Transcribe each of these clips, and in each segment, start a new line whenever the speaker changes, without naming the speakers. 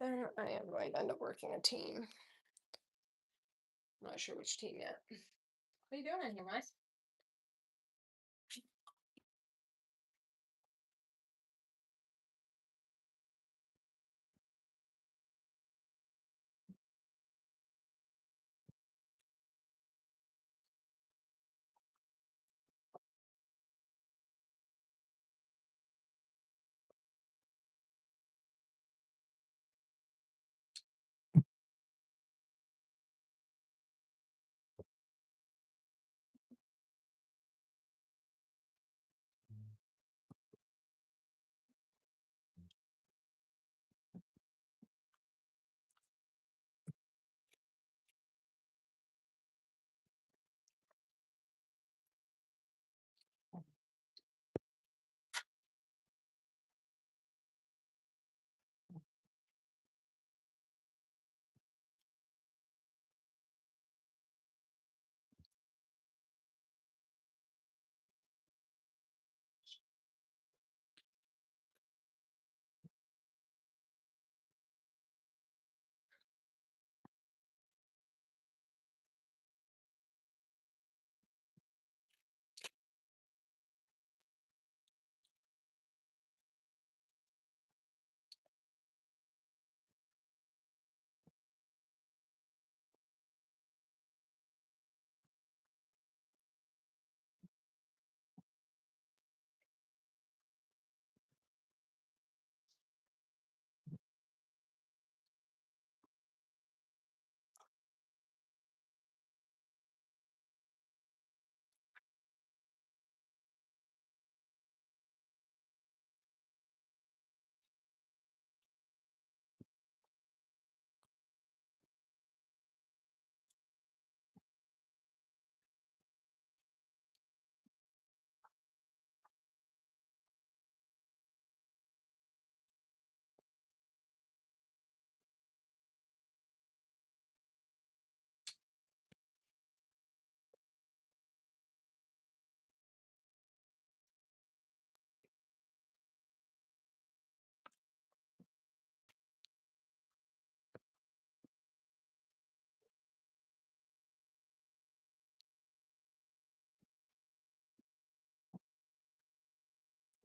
Then I am going to end up working a team. I'm not sure which team yet. What are you doing in here, Mice?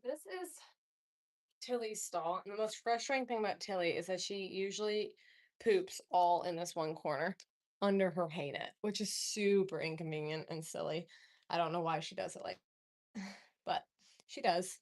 This is Tilly's stall. And the most frustrating thing about Tilly is that she usually poops all in this one corner under her hay net, which is super inconvenient and silly. I don't know why she does it like, but she does.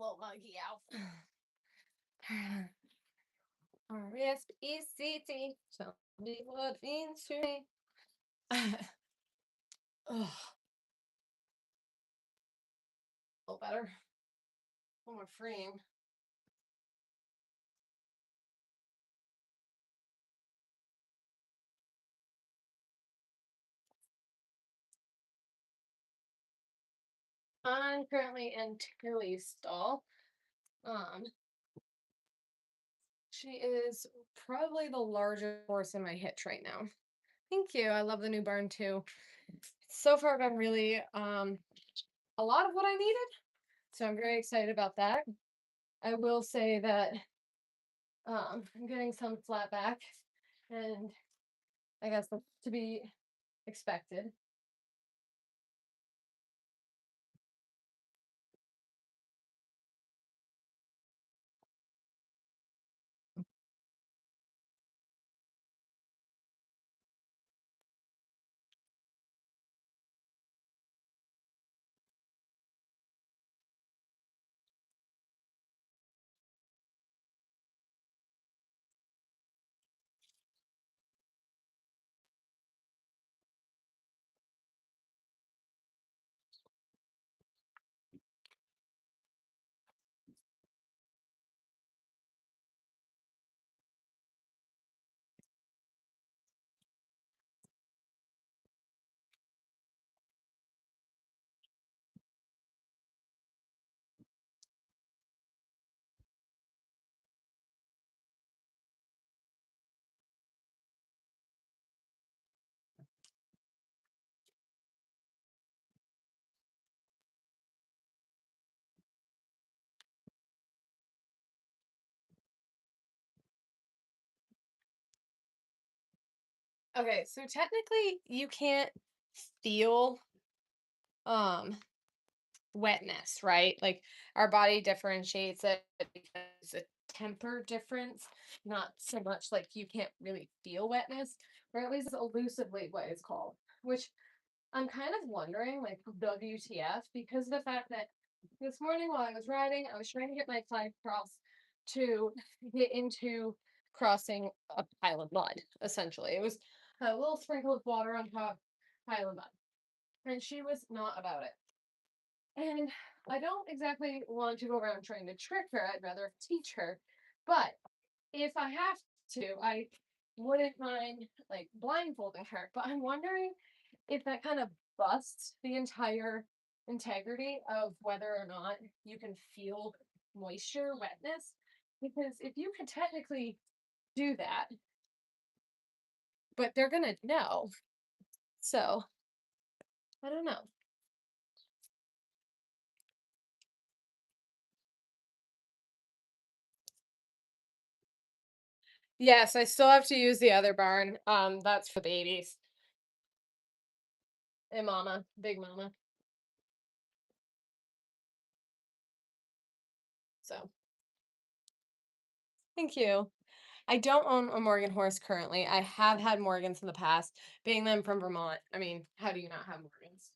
little monkey out. R-S-E-C-T. Tell me what it means to me. Ugh, a little better. One more frame. I'm currently in Tilly's stall. Um, she is probably the largest horse in my hitch right now. Thank you. I love the new barn too. So far been really a lot of what I needed. So I'm very excited about that. I will say that I'm getting some flat back, and I guess that's to be expected. Okay, so technically you can't feel um wetness, right? Like our body differentiates it because it's a temper difference, not so much like you can't really feel wetness, or at least it's elusively what it's called, which I'm kind of wondering, like, WTF, because of the fact that this morning while I was riding, I was trying to get my Clyde cross to get into crossing a pile of mud, essentially. It was a little sprinkle of water on top, pile of mud. And she was not about it. And I don't exactly want to go around trying to trick her. I'd rather teach her. But if I have to, I wouldn't mind like blindfolding her. But I'm wondering if that kind of busts the entire integrity of whether or not you can feel moisture, wetness. Because if you could technically do that, but they're gonna know. So I don't know. Yes, I still have to use the other barn. That's for babies. And mama, big mama. So thank you. I don't own a Morgan horse currently. I have had Morgans in the past, being them from Vermont. I mean, how do you not have Morgans?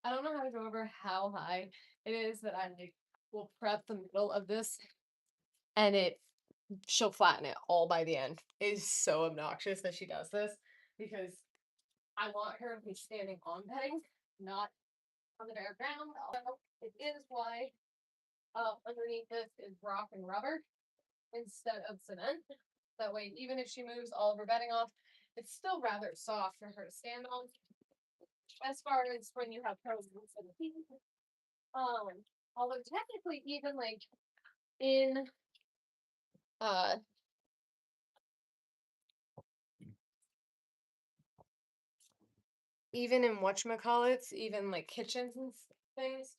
I don't know how to go over how high it is that I like will prep the middle of this and she'll flatten it all by the end. It is so obnoxious that she does this because I want her to be standing on bedding, not on the bare ground. Although it is why underneath this is rock and rubber instead of cement. That way, even if she moves all of her bedding off, it's still rather soft for her to stand on. As far as when you have pros and feet, um, although technically, even like in uh even in whatchamacallits, even like kitchens and things,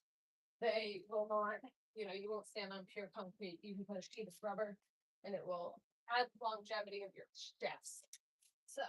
they will not, you won't stand on pure concrete. You can put a sheet of rubber and it will add longevity of your chefs. So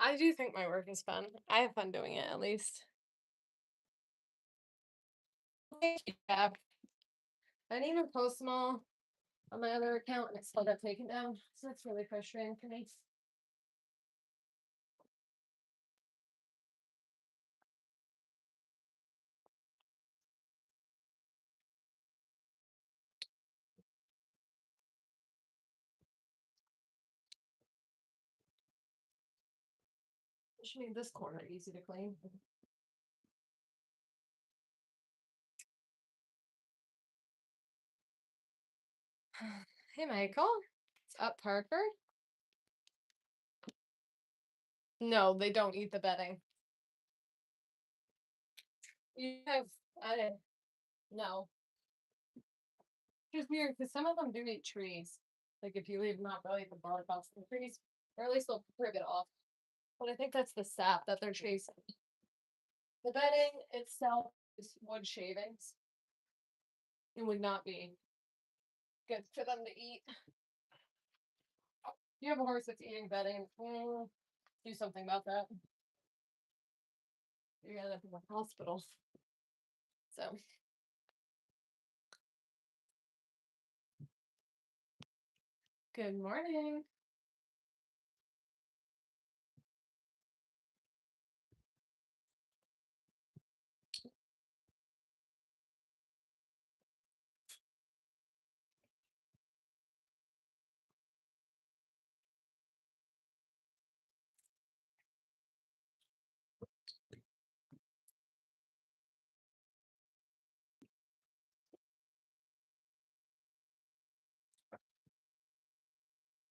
I do think my work is fun. I have fun doing it at least. Yeah. I didn't even post them all on my other account and it still got taken down. So that's really frustrating for me. Which made this corner easy to clean. Hey Michael. It's up, Parker. No, they don't eat the bedding. You have I didn't no. It's weird because some of them do eat trees. Like if you leave them out, they'll eat the bark off the trees. Or at least they'll rip it off. But I think that's the sap that they're chasing. The bedding itself is wood shavings. It would not be good for them to eat. You have a horse that's eating bedding. Do something about that. You're gonna end up in the hospital. So good morning.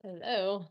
Hello.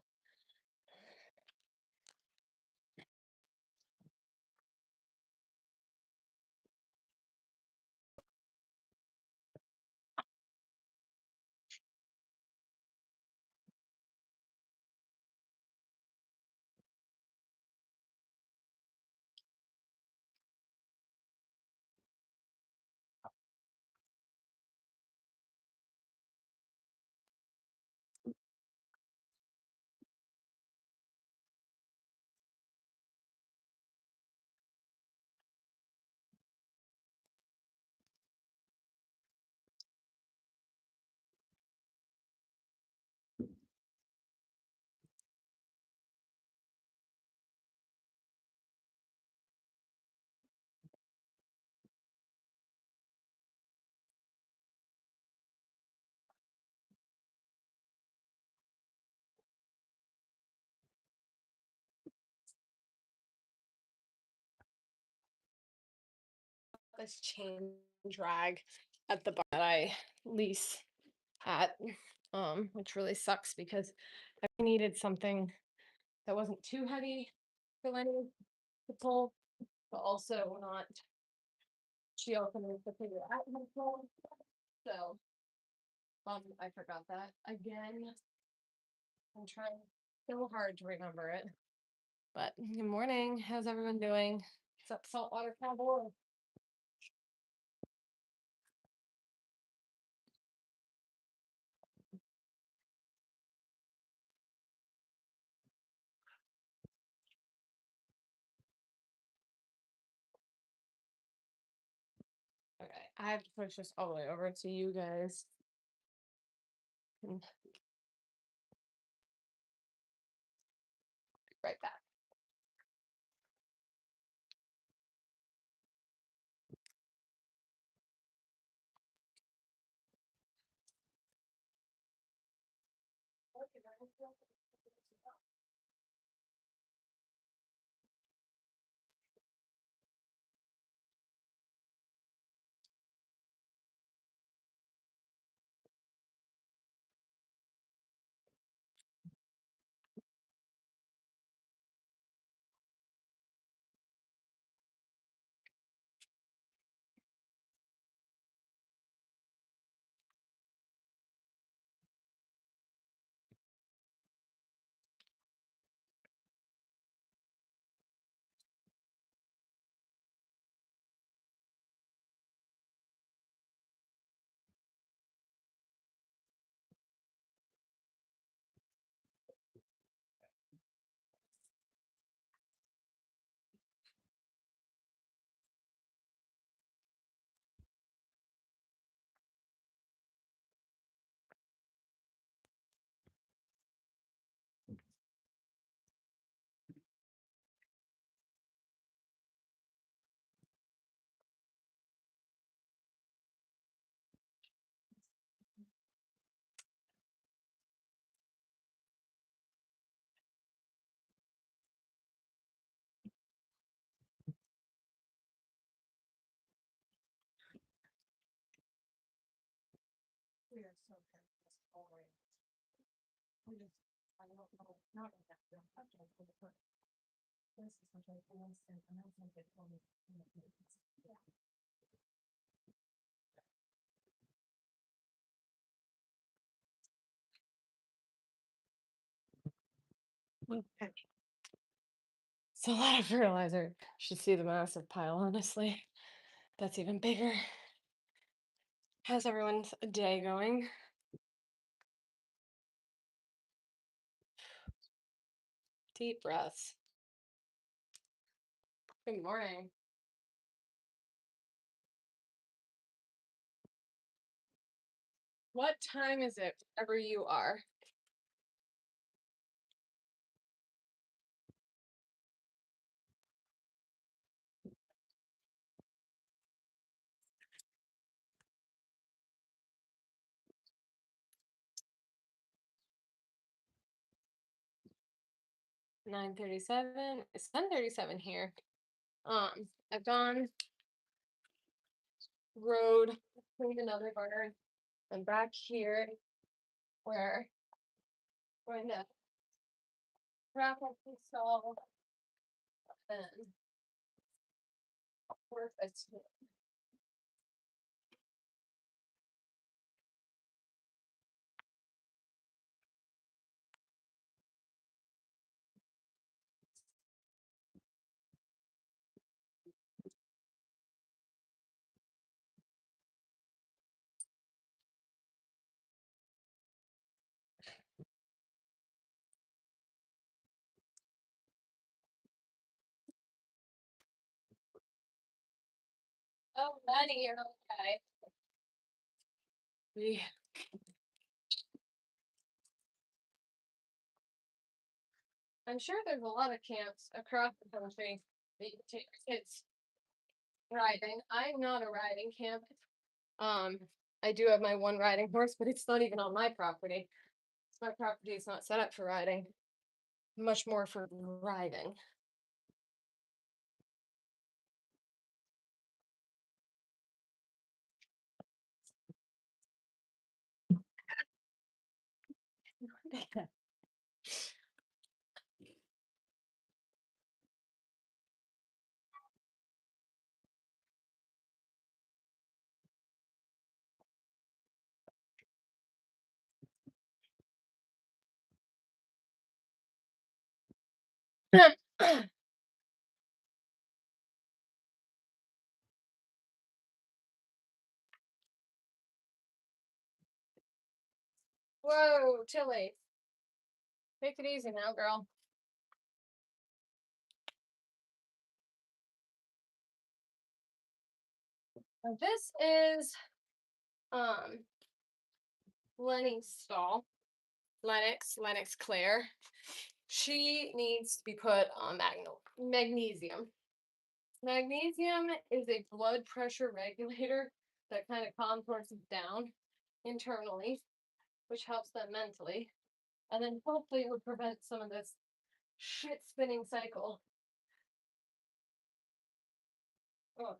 This chain drag at the bar that I lease at, which really sucks because I needed something that wasn't too heavy for Lenny to pull, but also not she also needs to figure out how to pull. So I forgot that again. I'm trying so hard to remember it. But good morning. How's everyone doing? What's up, Saltwater Cowboy? I have to push this all the way over to you guys. Right back. We are so always. We just, I don't know, not like that. This is such a constant announcement that told me. Yeah. Okay. It's a lot of fertilizer. You should see the massive pile, honestly. That's even bigger. How's everyone's day going? Deep breaths. Good morning. What time is it, wherever you are? (9:37). It's 10:37 here. I've gone road, cleaned another burner, and back here where we're going to wrap up the stall and work a Oh, Maddie, you're okay. We I'm sure there's a lot of camps across the country that you can take your kids riding. I'm not a riding camp. Um, I do have my one riding horse, but it's not even on my property. My property is not set up for riding, much more for riding. Whoa, Tilly. Take it easy now, girl. Now this is um Lenny's stall. Lennox Claire. She needs to be put on magnesium. Magnesium is a blood pressure regulator that kind of calms horses down internally, which helps them mentally. And then hopefully it would prevent some of this shit spinning cycle. Oh,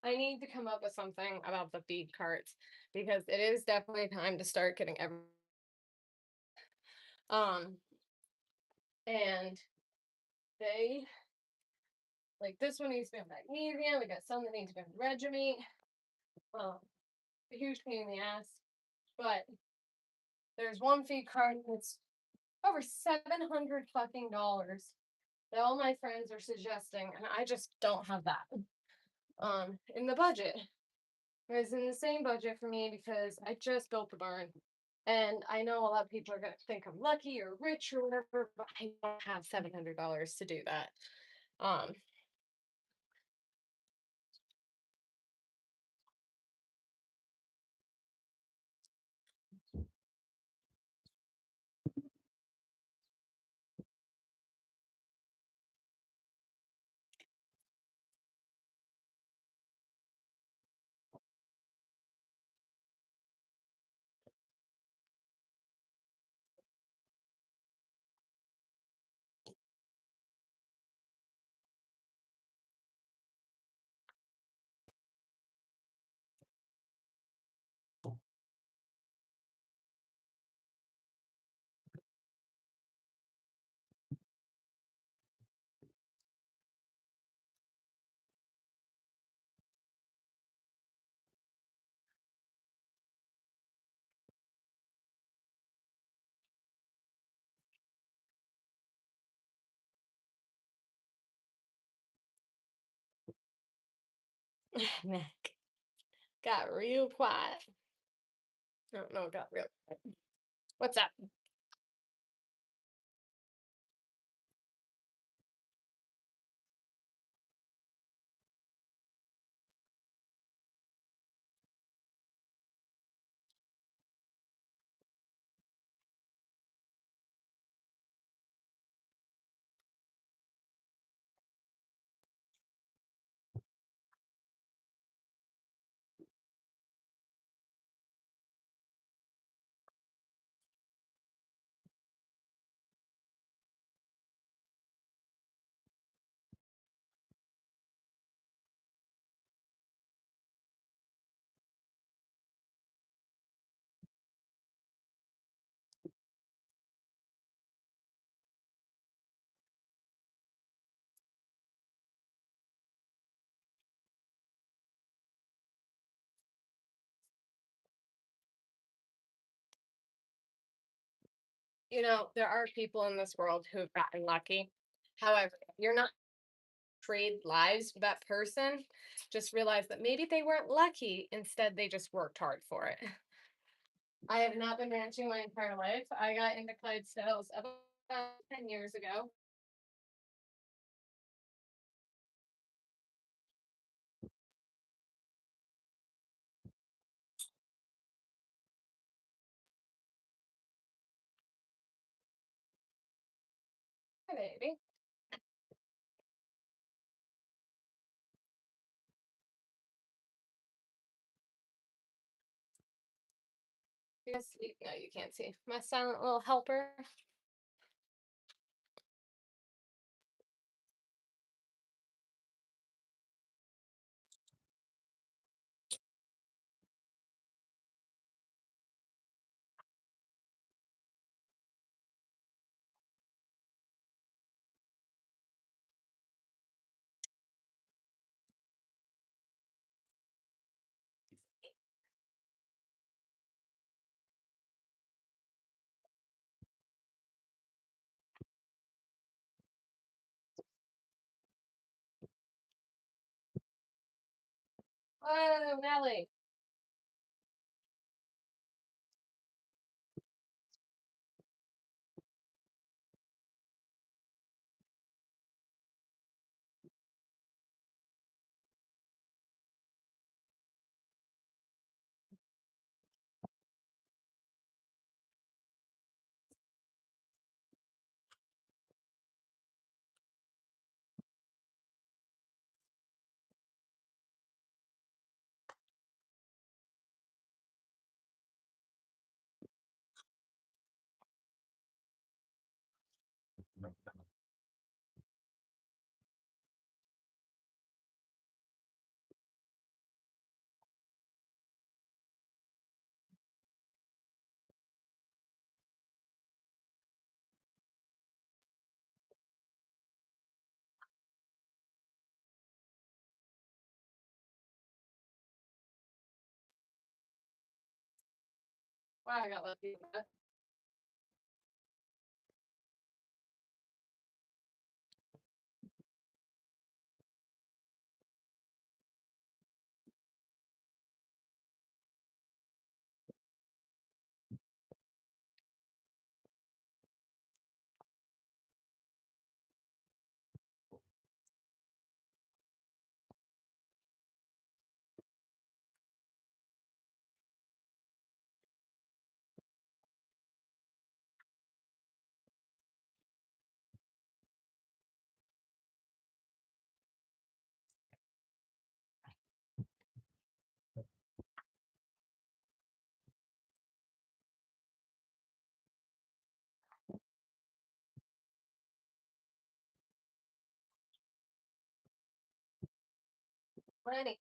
I need to come up with something about the feed carts because it is definitely time to start getting um and they like this one needs to be on magnesium. We got some that need to be on Regiment. Um, a huge pain in the ass. But there's one feed cart that's over $700 that all my friends are suggesting, and I just don't have that in the budget. It's in the same budget for me because I just built the barn. And I know a lot of people are gonna think I'm lucky or rich or whatever, but I don't have $700 to do that. Um, Nick got real quiet. I don't know, it got real quiet. What's up? You know, there are people in this world who've gotten lucky. However, you're not trade lives with that person. Just realize that maybe they weren't lucky. Instead, they just worked hard for it. I have not been ranching my entire life. I got into Clydesdales about 10 years ago. Hi, baby. You guys see? No, you can't see. My silent little helper. Oh, Nelly. Wow, I got lucky. Lenny.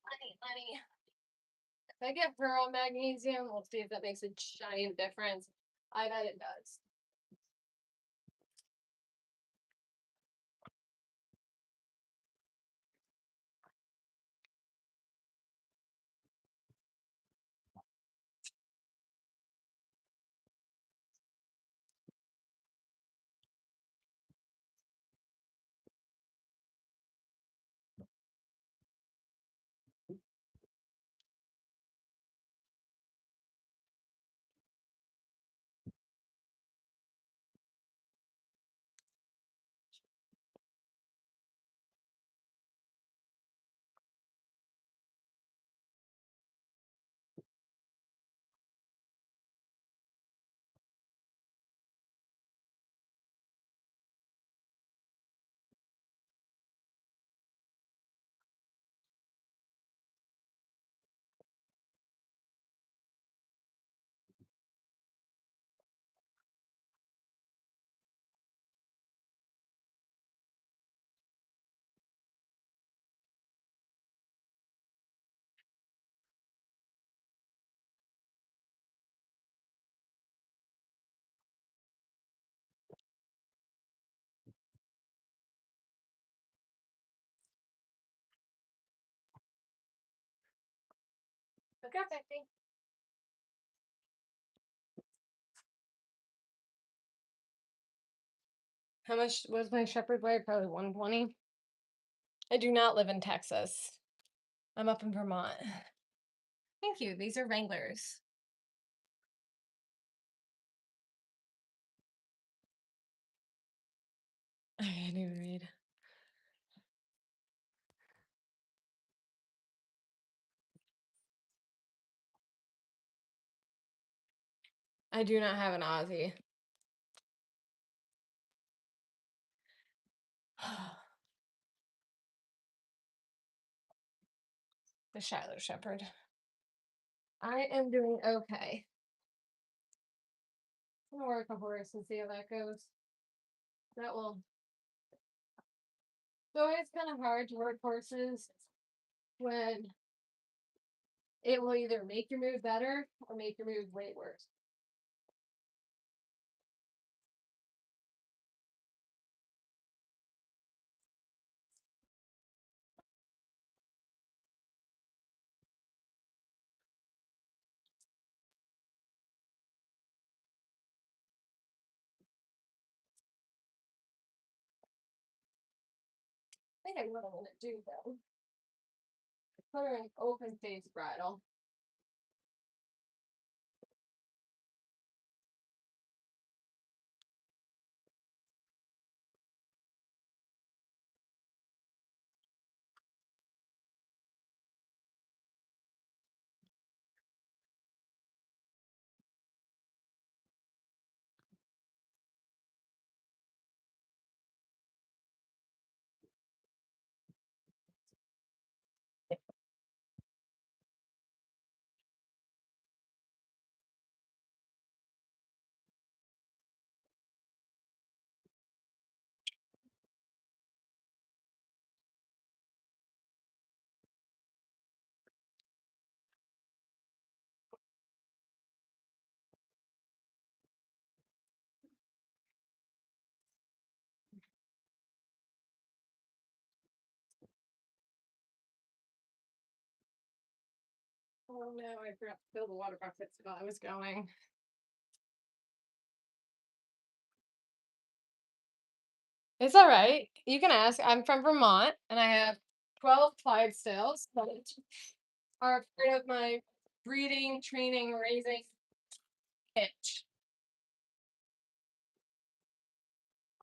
If I get her on magnesium, we'll see if that makes a giant difference. I bet it does. Okay, I think. How much was my shepherd weigh? Probably 120. I do not live in Texas. I'm up in Vermont. Thank you. These are Wranglers. I can't even read. I do not have an Aussie. The Shiloh Shepherd. I am doing okay. I'm gonna work a horse and see how that goes. That will. So it's kind of hard to work horses when it will either make your move better or make your move way worse. I think I know what I'm gonna do though. put her in open face bridle. Oh no, I forgot to fill the water buckets while I was going. It's all right. You can ask. I'm from Vermont and I have 12 Clydesdales that are part of my breeding, training, raising pitch.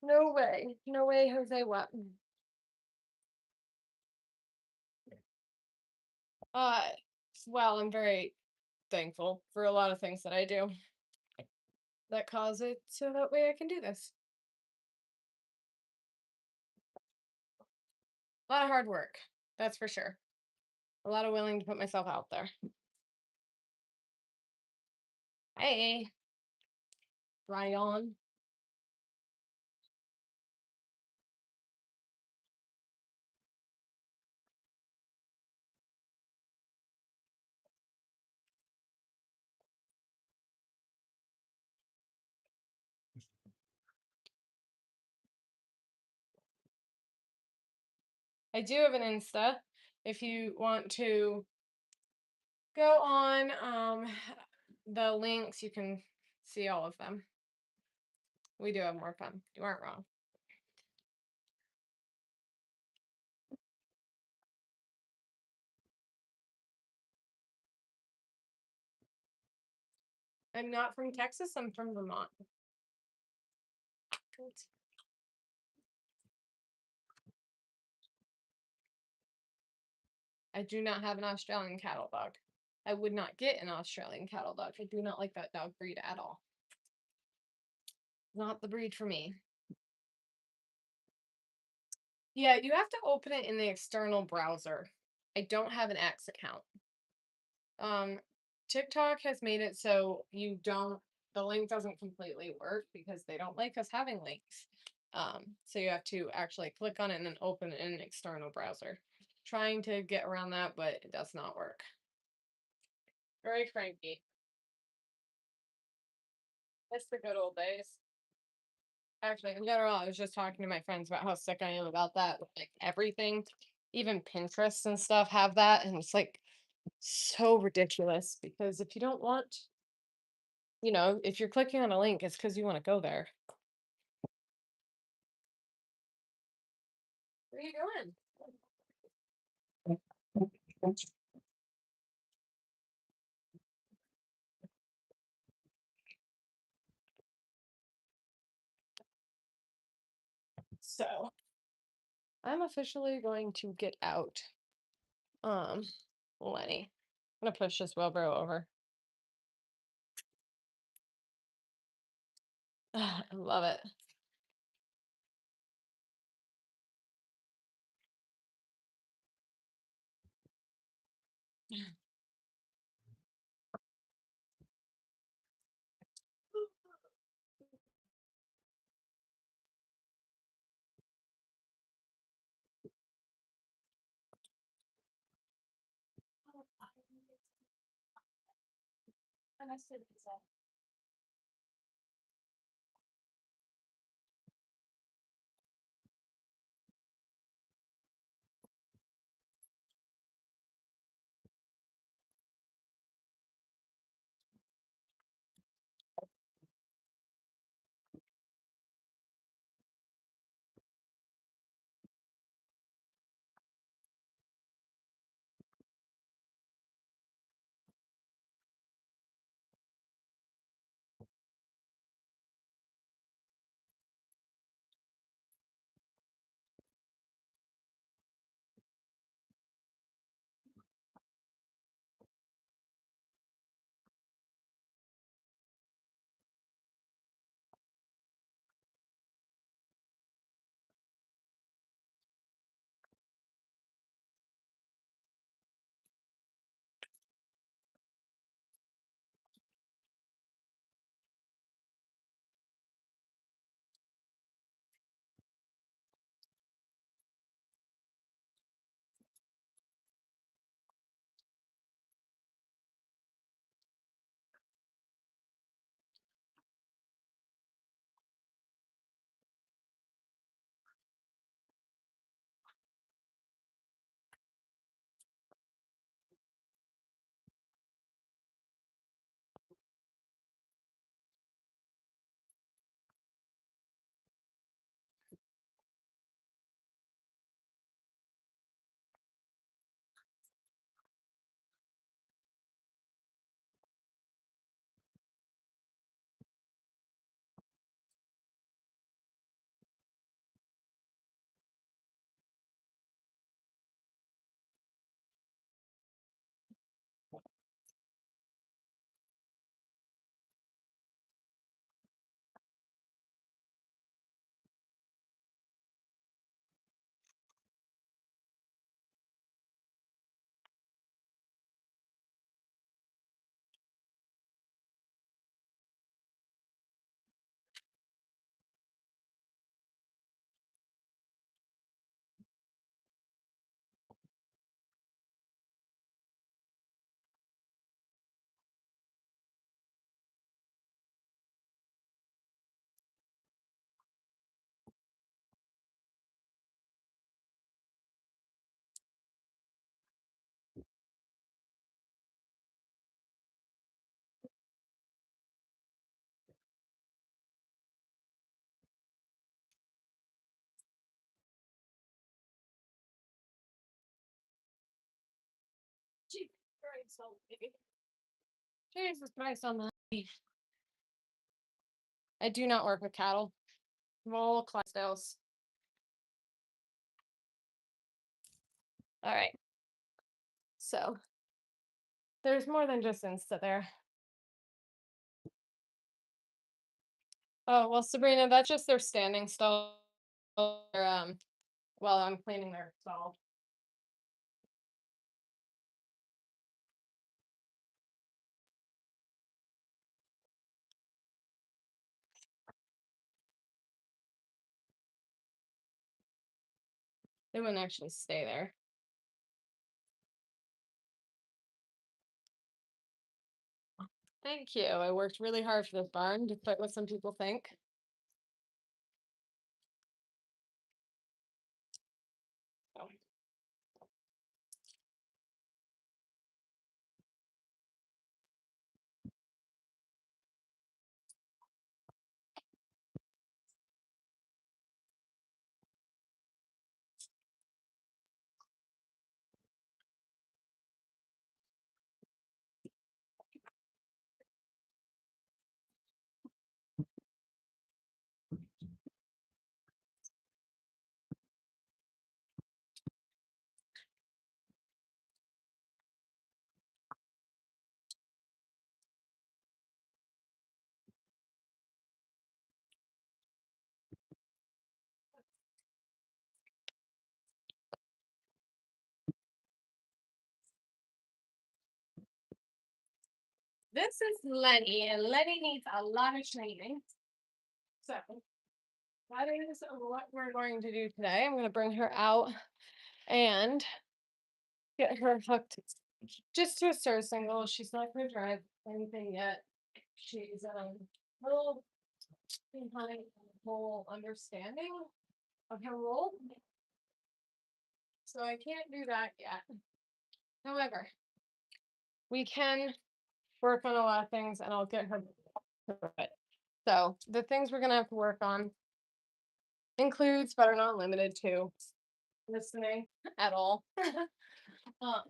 No way. No way, Jose. What? Uh, well, I'm very thankful for a lot of things that I do that cause it so that way I can do this. A lot of hard work, that's for sure. A lot of willing to put myself out there. Hey, Ryan. I do have an Insta. If you want to go on the links, you can see all of them. We do have more fun. You aren't wrong. I'm not from Texas, I'm from Vermont. I do not have an Australian cattle dog. I would not get an Australian cattle dog. I do not like that dog breed at all. Not the breed for me. Yeah, you have to open it in the external browser. I don't have an X account. Um, TikTok has made it so the link doesn't completely work because they don't like us having links. So you have to actually click on it and then open it in an external browser. Trying to get around that, but it does not work. Very cranky. It's the good old days. Actually, in general, I was just talking to my friends about how sick I am about that. Like everything, even Pinterest and stuff have that, and it's like so ridiculous because if you don't want, if you're clicking on a link, it's because you want to go there. Where are you going? So I'm officially going to get out. Lenny. I'm gonna push this wheelbarrow over. I love it. Jesus Christ on the beef. I do not work with cattle. I'm all Clydesdales. All right. So there's more than just Insta there. Oh, well, Sabrina, that's just their standing stall. While I'm cleaning their stall. They wouldn't actually stay there. Thank you. I worked really hard for this barn, despite what some people think. So. This is Lenny, and Lenny needs a lot of training. So that is what we're going to do today. I'm going to bring her out and get her hooked just to a stir single. She's not going to drive anything yet. She's a little behind the whole understanding of her role. So I can't do that yet. However, we can work on a lot of things and I'll get her through it. So the things we're gonna have to work on includes, but are not limited to, listening at all. um,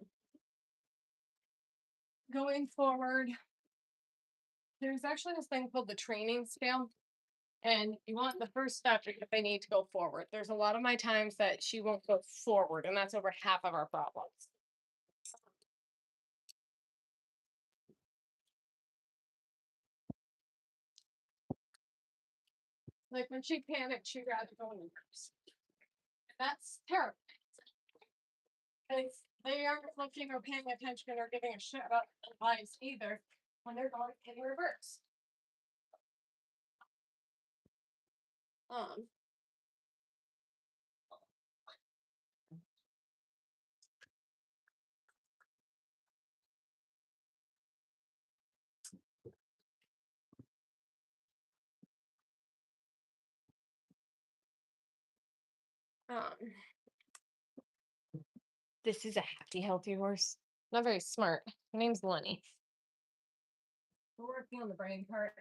Going forward, there's actually this thing called the training scale. And you want the first step if they need to go forward. There's a lot of my times that she won't go forward, and that's over half of our problems. Like when she panicked, she'd rather go in the nurse. That's terrible. Because they aren't looking or paying attention or giving a shit about advice either when they're going in reverse. Um, um, this is a happy, healthy horse. Not very smart. Her name's Lenny. We're working on the brain part.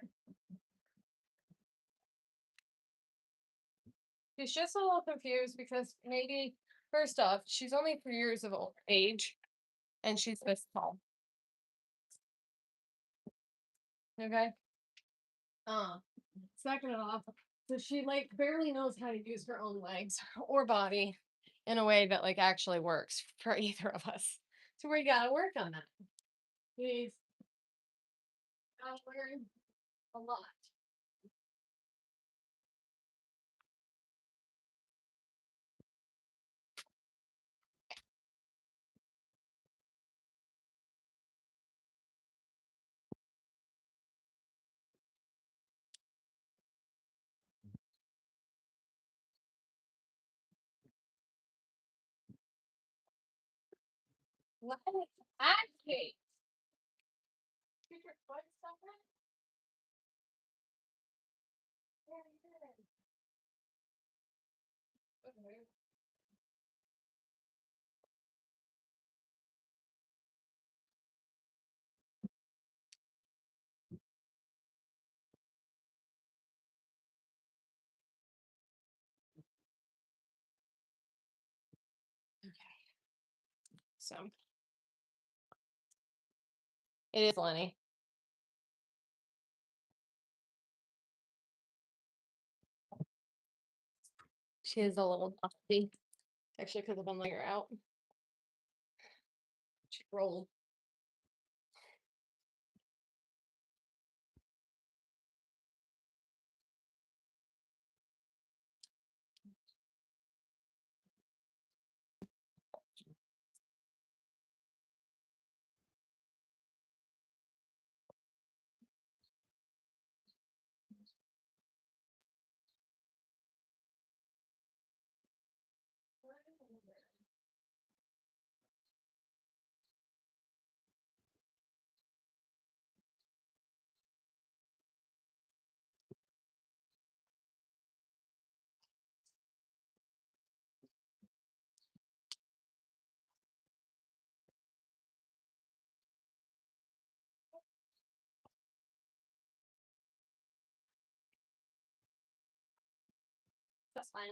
She's just a little confused because maybe, first off, she's only 3 years of age and she's this tall. Okay. Second off, so she like barely knows how to use her own legs or body in a way that like actually works for either of us. So we gotta work on that. Please. Gotta learn a lot. What? Actually, get your foot stuff in? Very good. Okay. So It is Lenny. She is a little dusty. Actually, because I've been letting her out. She rolled. That's fine.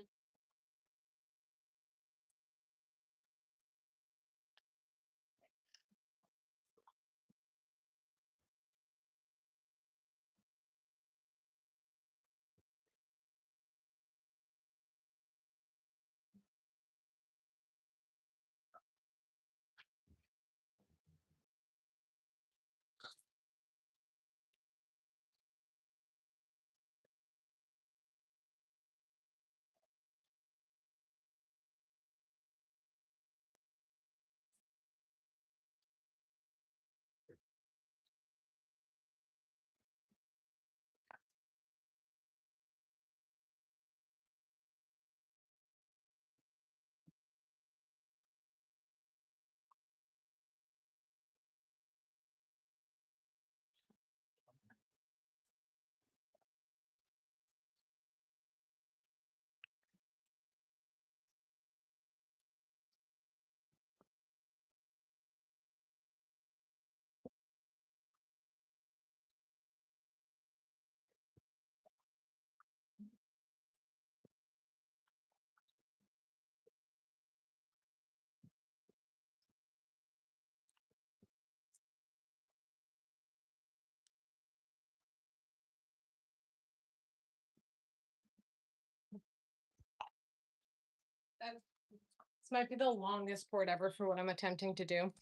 This might be the longest port ever for what I'm attempting to do.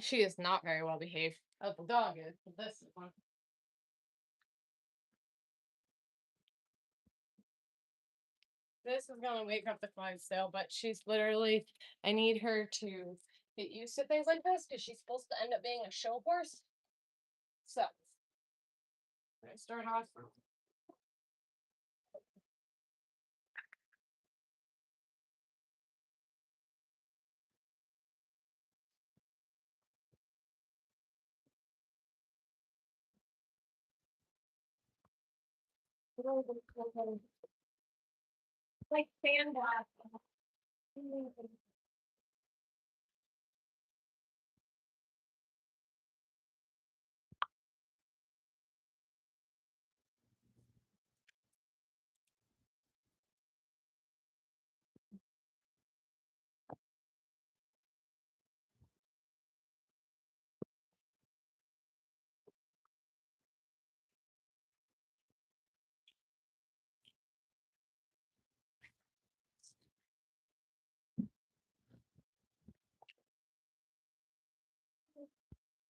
She is not very well behaved. Oh, the dog is, but this is one. This is gonna wake up the Clydesdale, but she's literally, I need her to get used to things like this because she's supposed to end up being a show horse. So, I start off. Like stand up.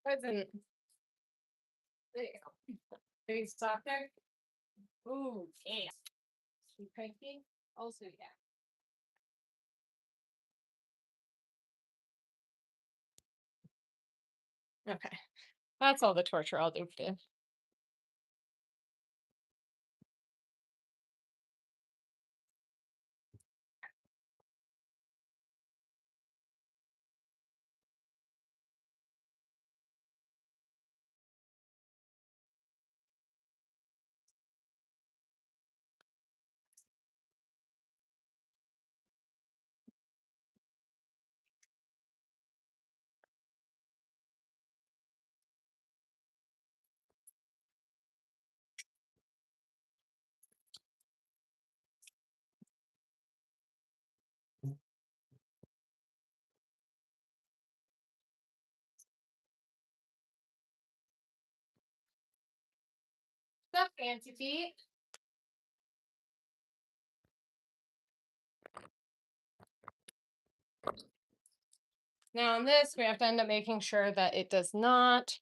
Present. There you go. Do you stop there? Ooh, yeah. She cranky? Also, yeah. Okay. That's all the torture I'll do today. The fancy feet. Now on this, we have to end up making sure that it does not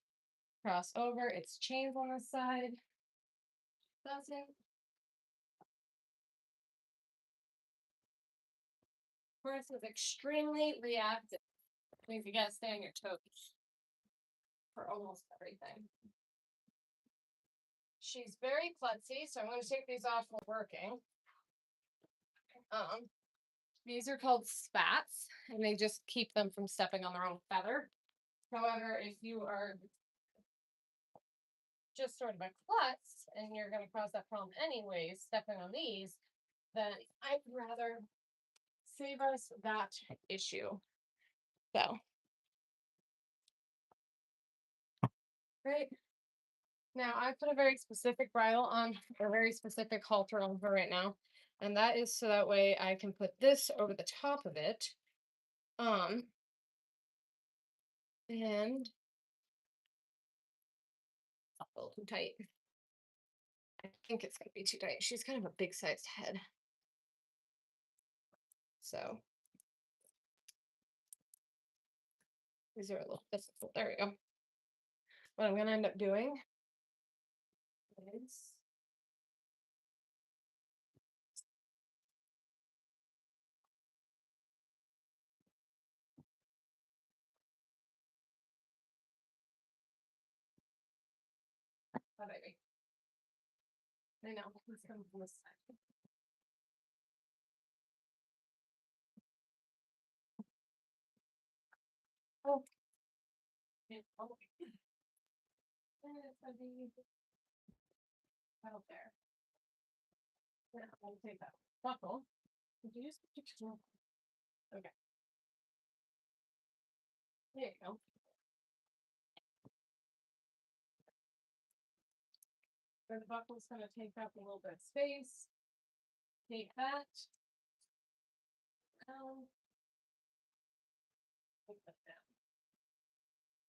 cross over. It's chains on this side. Doesn't. Horse is extremely reactive. Means you gotta stay on your toes for almost everything. She's very klutzy, so I'm going to take these off while working. These are called spats, and they just keep them from stepping on their own feather. However, if you are just sort of a klutz and you're going to cause that problem anyways, stepping on these, then I'd rather save us that issue. So, right. Now, I put a very specific bridle on, or a very specific halter on her right now, and that is so that way I can put this over the top of it. And a little too tight. I think it's gonna be too tight. She's kind of a big sized head. So these are a little difficult. There we go. What I'm gonna end up doing is oh baby. I know. Let's come from this side. Oh. Yeah. Oh. And it's gonna be out there. Yeah, I'll take that buckle. Did you just okay. There you go. So the buckle's gonna take up a little bit of space. Take that. Down. Take that down.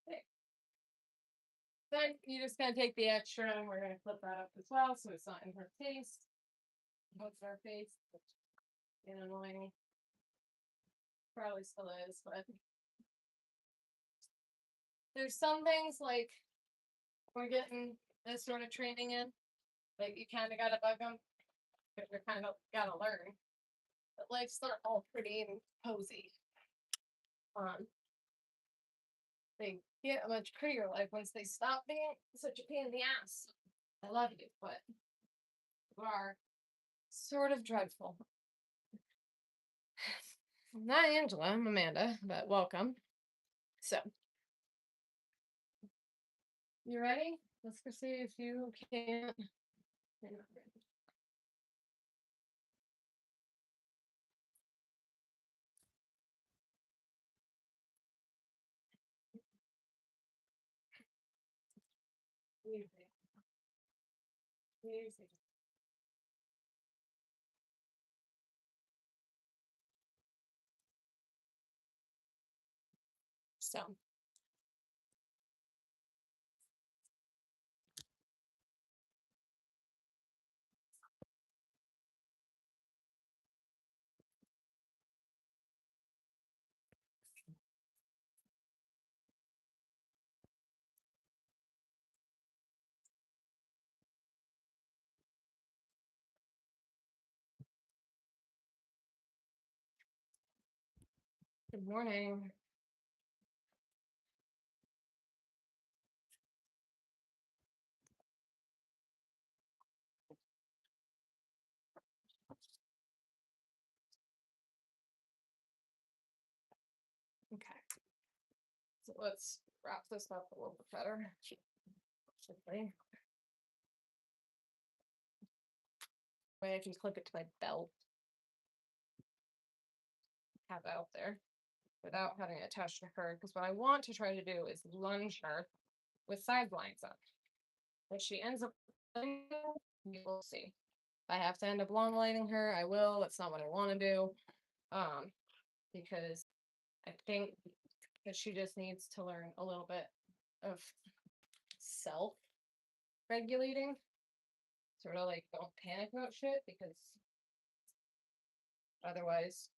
Okay. Then you're just gonna take the extra and we're gonna flip that up as well so it's not in her face. What's our face? Which is annoying. Probably still is, but there's some things like we're getting this sort of training in. Like you kind of gotta bug them, but you're kind of gotta learn. But life's not all pretty and cozy. They get a much prettier life once they stop being such a pain in the ass. I love you, but you are sort of dreadful. I'm not Angela, I'm Amanda, but welcome. So, you ready? Let's go see if you can't. So, good morning. Okay. So let's wrap this up a little bit better. Way I can clip it to my belt. Have it out there without having it attached to her. Because what I want to try to do is lunge her with side blinds up. If she ends up, we will see. If I have to end up long lighting her, I will. That's not what I want to do. Because I think that she just needs to learn a little bit of self regulating sort of like don't panic about shit because otherwise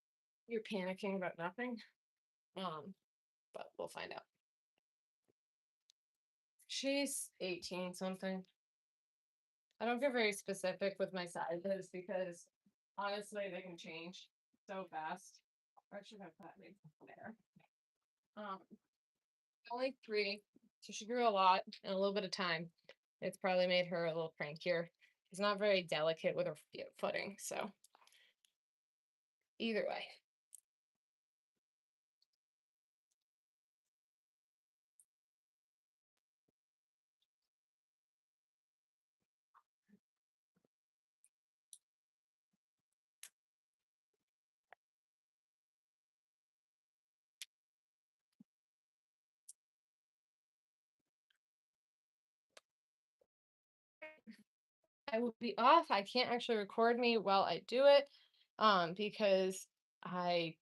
you're panicking about nothing. But we'll find out. She's 18 something. I don't get very specific with my sizes because honestly they can change so fast. Or I should have that maybe there. Um, only 3, so she grew a lot in a little bit of time. It's probably made her a little crankier. She's not very delicate with her footing, so either way. I will be off. I can't actually record me while I do it, because I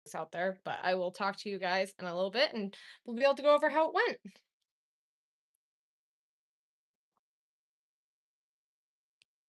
was out there, but I will talk to you guys in a little bit and we'll be able to go over how it went.